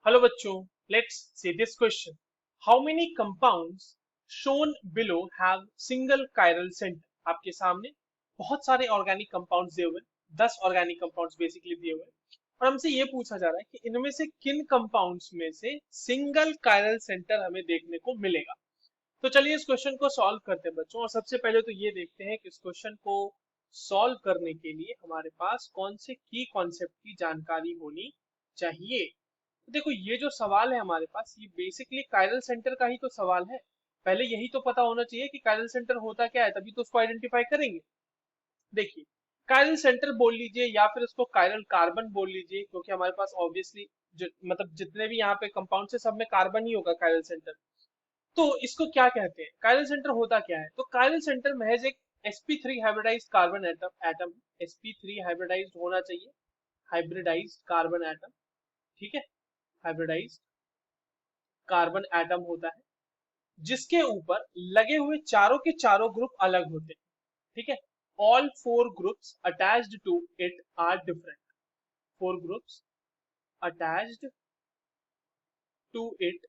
Hello बच्चों, let's see this question. How many compounds shown below have single chiral centre? आपके सामने बहुत सारे ऑर्गेनिक कंपाउंड्स दिए हुए हैं, 10 ऑर्गेनिक कंपाउंड्स बेसिकली दिए हुए हैं और हमसे ये पूछा जा रहा है कि इनमें से किन कंपाउंड्स में से सिंगल कायरल सेंटर हमें देखने को मिलेगा। तो चलिए इस क्वेश्चन को सॉल्व करते हैं बच्चों। और सबसे पहले तो ये देखते हैं कि इस क्वेश्चन को सॉल्व करने के लिए हमारे पास कौन से की कॉन्सेप्ट की जानकारी होनी चाहिए। तो देखो, ये जो सवाल है हमारे पास, ये बेसिकली कायरल सेंटर का ही तो सवाल है। पहले यही तो पता होना चाहिए कि कायरल सेंटर होता क्या है, तभी तो उसको आइडेंटिफाई करेंगे। देखिए, कायरल सेंटर बोल लीजिए या फिर उसको कायरल कार्बन बोल लीजिए, क्योंकि हमारे पास ऑब्वियसली मतलब जितने भी यहाँ पे कंपाउंड है सब में कार्बन ही होगा कायरल सेंटर। तो इसको क्या कहते हैं, कायरल सेंटर होता क्या है? तो कायरल सेंटर महज एक sp3 hybridised carbon atom atom sp3 hybridised होना चाहिए, हाइब्रिडाइज्ड कार्बन एटम। ठीक है, हाइब्रिडाइज्ड कार्बन एटम होता है जिसके ऊपर लगे हुए चारों के चारों ग्रुप अलग होते हैं। ठीक है, all four groups attached to it are different. Four groups attached to it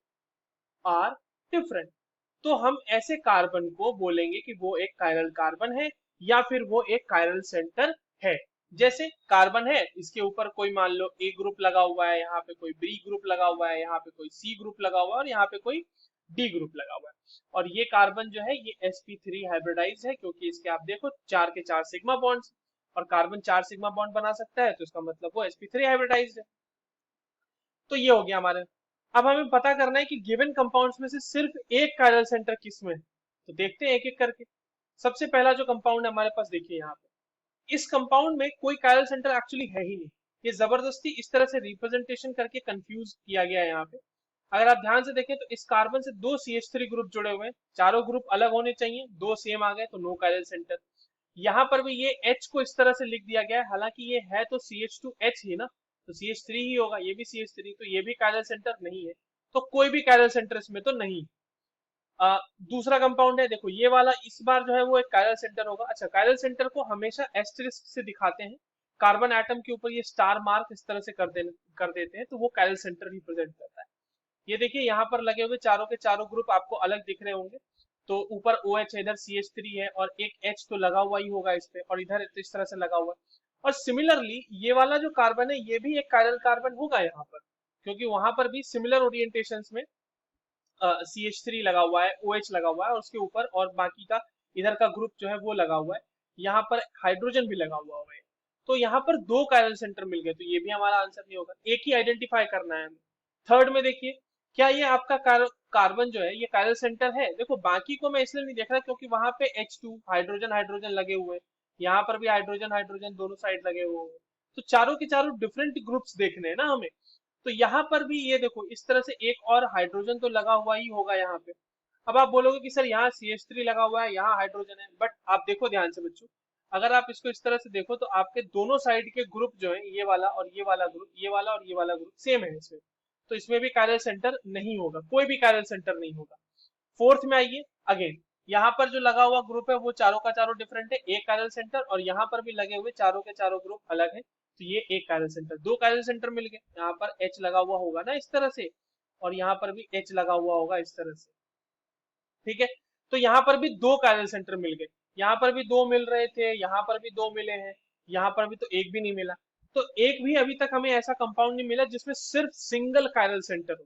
are different. तो हम ऐसे कार्बन को बोलेंगे कि वो एक कायरल कार्बन है या फिर वो एक कायरल सेंटर है। जैसे कार्बन है, इसके ऊपर कोई मान लो ए ग्रुप लगा हुआ है, यहाँ पे कोई बी ग्रुप लगा हुआ है, यहाँ पे कोई सी ग्रुप लगा हुआ है और यहाँ पे कोई डी ग्रुप लगा हुआ है। और ये कार्बन जो है ये sp3 हाइब्रिडाइज है, क्योंकि इसके आप देखो चार के चार सिग्मा बॉन्ड्स, और कार्बन चार सिग्मा बॉन्ड बना सकता है, तो इसका मतलब वो sp3 हाइब्रिडाइज है। तो ये हो गया हमारे। अब हमें पता करना है कि गिवन कंपाउंड्स में से सिर्फ एक कायरल सेंटर किस में है। तो देखते हैं एक एक करके। सबसे पहला जो कंपाउंड है हमारे पास, देखिए यहाँ पे इस कंपाउंड में कोई कायरल सेंटर एक्चुअली है ही नहीं। ये जबरदस्ती इस तरह से रिप्रेजेंटेशन करके कंफ्यूज किया गया है यहाँ पे। अगर आप ध्यान से देखें तो इस कार्बन से दो CH3 ग्रुप जुड़े हुए हैं, चारों ग्रुप अलग होने चाहिए, दो सेम आ गए तो नो कायरल सेंटर। यहाँ पर भी ये H को इस तरह से लिख दिया गया है, हालांकि ये है तो CH2H ही ना, तो CH3 ही होगा, ये भी CH3, तो ये भी कायरल सेंटर नहीं है। तो कोई भी कायरल सेंटर इसमें तो नहीं। दूसरा कंपाउंड है, देखो ये वाला, इस बार जो है वो एक कायरल सेंटर होगा। अच्छा, कायरल सेंटर को हमेशा एस्टेरिस्क से दिखाते हैं, कार्बन एटम के ऊपर ये स्टार मार्क इस तरह से कर देते हैं, तो वो कायरल सेंटर रिप्रेजेंट करता है। ये देखिए यहाँ पर लगे हुए चारों के चारों ग्रुप आपको अलग दिख रहे होंगे। तो ऊपर OH है, इधर CH3 है और एक H तो लगा हुआ ही होगा इस पे, और इधर इस तरह से लगा हुआ है। और सिमिलरली ये वाला जो कार्बन है ये भी एक कायरल कार्बन होगा यहाँ पर, क्योंकि वहां पर भी सिमिलर ओरिएंटेशंस में CH3 लगा हुआ है, OH लगा हुआ है और उसके ऊपर और बाकी का इधर का ग्रुप जो है वो लगा हुआ है। यहाँ पर हाइड्रोजन भी लगा हुआ है। तो यहाँ पर दो कायरल सेंटर मिल गए, तो ये भी हमारा आंसर नहीं होगा, एक ही आइडेंटिफाई करना है हमें। थर्ड में देखिए, क्या ये आपका कार्बन जो है ये कायरल सेंटर है? देखो बाकी को मैं इसलिए नहीं देख रहा क्योंकि वहां पे H2 हाइड्रोजन हाइड्रोजन लगे हुए हैं, यहाँ पर भी हाइड्रोजन हाइड्रोजन दोनों साइड लगे हुए हैं। तो चारों के चारों डिफरेंट ग्रुप्स देखने हैं ना हमें। तो यहाँ पर भी ये देखो इस तरह से एक और हाइड्रोजन तो लगा हुआ ही होगा यहाँ पे। अब आप बोलोगे कि सर यहाँ CH3 लगा हुआ है, यहाँ हाइड्रोजन है, बट आप देखो ध्यान से बच्चों, अगर आप इसको इस तरह से देखो तो आपके दोनों साइड के ग्रुप जो है, ये वाला और ये वाला ग्रुप, ये वाला और ये वाला ग्रुप सेम है इसमें। तो इसमें भी कायरल सेंटर नहीं होगा, कोई भी कायरल सेंटर नहीं होगा। फोर्थ में आइए, अगेन यहाँ पर जो लगा हुआ ग्रुप है वो चारों का चारों डिफरेंट है, एक कायरल सेंटर, और यहाँ पर भी लगे हुए चारों के चारों ग्रुप अलग है, तो ये एक कायरल सेंटर, दो कायरल सेंटर मिल गए। यहाँ पर H लगा हुआ होगा ना इस तरह से, और यहाँ पर भी H लगा हुआ होगा इस तरह से। ठीक है, तो यहाँ पर भी दो कायरल सेंटर मिल गए, यहाँ पर भी दो मिल रहे थे, यहाँ पर भी दो मिले हैं, यहाँ पर भी तो एक भी नहीं मिला। तो एक भी अभी तक हमें ऐसा कंपाउंड नहीं मिला जिसमें सिर्फ सिंगल कायरल सेंटर हो,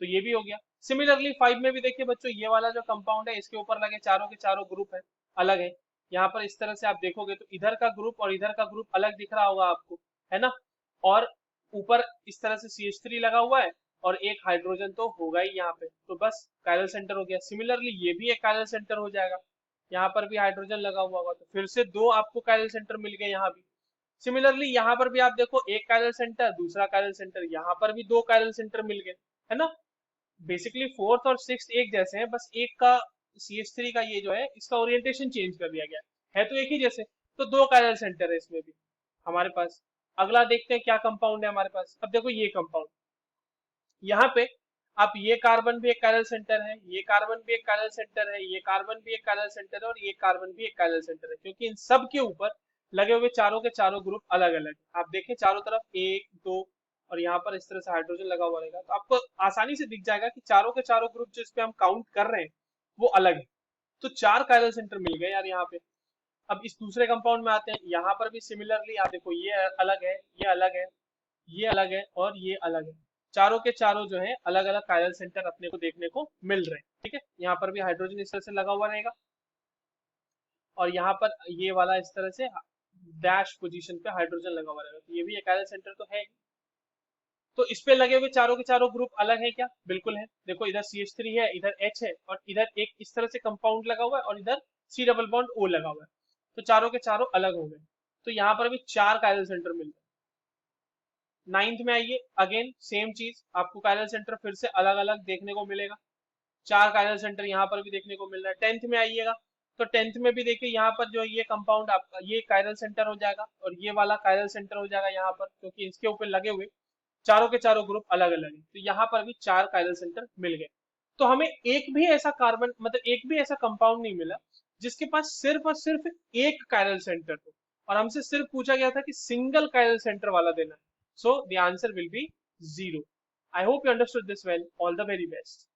तो ये भी हो गया। सिमिलरली 5 में भी देखिए बच्चों, ये वाला जो कंपाउंड है इसके ऊपर लगे चारों के चारों ग्रुप है अलग है। यहाँ पर इस तरह से आप देखोगे तो इधर का ग्रुप और इधर का ग्रुप अलग दिख रहा होगा आपको, है ना। और ऊपर इस तरह से CH3 लगा हुआ है और एक हाइड्रोजन तो होगा ही यहाँ पे, तो बस कायरल सेंटर हो गया। सिमिलरली ये भी एक कायरल सेंटर हो जाएगा, यहाँ पर भी हाइड्रोजन लगा हुआ होगा, तो फिर से दो आपको कायरल सेंटर मिल गए यहाँ भी। सिमिलरली यहाँ पर भी आप देखो, एक कायरल सेंटर, दूसरा कायरल सेंटर, यहाँ पर भी दो कायरल सेंटर मिल गए, है ना। बेसिकली फोर्थ और सिक्स एक जैसे हैं, बस एक का CH3 का ये जो है इसका ओरिएंटेशन चेंज कर दिया गया है तो एक ही जैसे। तो दो कायरल सेंटर है इसमें भी हमारे पास। अगला देखते हैं क्या कंपाउंड है हमारे पास। अब देखो ये कंपाउंड, यहाँ पे आप ये कार्बन भी एक कायरल सेंटर है, ये कार्बन भी एक कायरल सेंटर है, ये कार्बन भी एक कायरल सेंटर है और ये कार्बन भी एक कायरल सेंटर है, क्योंकि इन सब के ऊपर लगे हुए चारों के चारों ग्रुप अलग अलग। आप देखें चारों तरफ एक दो और यहाँ पर इस तरह से हाइड्रोजन लगा हुआ रहेगा, तो आपको आसानी से दिख जाएगा कि चारों के चारों ग्रुप जो इस पे हम काउंट कर रहे हैं वो अलग है। तो 4 कायरल सेंटर मिल गए यार यहाँ पे। अब इस दूसरे कंपाउंड में आते हैं, यहाँ पर भी सिमिलरली आप देखो, ये अलग है, ये अलग है, ये अलग है और ये अलग है। चारों के चारों जो है अलग अलग कायरल सेंटर अपने को देखने को मिल रहे हैं। ठीक है, यहाँ पर भी हाइड्रोजन इस तरह से लगा हुआ रहेगा और यहाँ पर ये वाला इस तरह से डैश पोजीशन पे हाइड्रोजन लगा हुआ रहेगा, तो ये भी एक कायरल सेंटर तो है। तो इस पे लगे हुए चारों के चारों ग्रुप अलग है क्या? बिल्कुल है। देखो इधर CH3 है, इधर H है और इधर एक इस तरह से कंपाउंड लगा हुआ है और इधर C डबल बॉन्ड O लगा हुआ है, तो चारों के चारों अलग हो गए। तो यहाँ पर भी 4 कायरल सेंटर मिल गए। नाइन्थ में आइए, अगेन सेम चीज, आपको कायरल सेंटर फिर से अलग अलग देखने को मिलेगा। 4 कायरल सेंटर यहाँ पर भी देखने को मिल रहा है। टेंथ में आइएगा, तो टेंथ में भी देखिए यहाँ पर जो ये कंपाउंड आपका ये कायरल सेंटर हो जाएगा और ये वाला कायरल सेंटर हो जाएगा यहाँ पर, क्योंकि इसके ऊपर लगे हुए चारों के चारों ग्रुप अलग अलग है, तो यहाँ पर भी 4 कायरल सेंटर मिल गए। तो हमें एक भी ऐसा कार्बन मतलब एक भी ऐसा कंपाउंड नहीं मिला जिसके पास सिर्फ और सिर्फ एक कायरल सेंटर हो, और हमसे सिर्फ पूछा गया था कि सिंगल कायरल सेंटर वाला देना है। So the answer will be 0। I hope you understood this well. All the very best.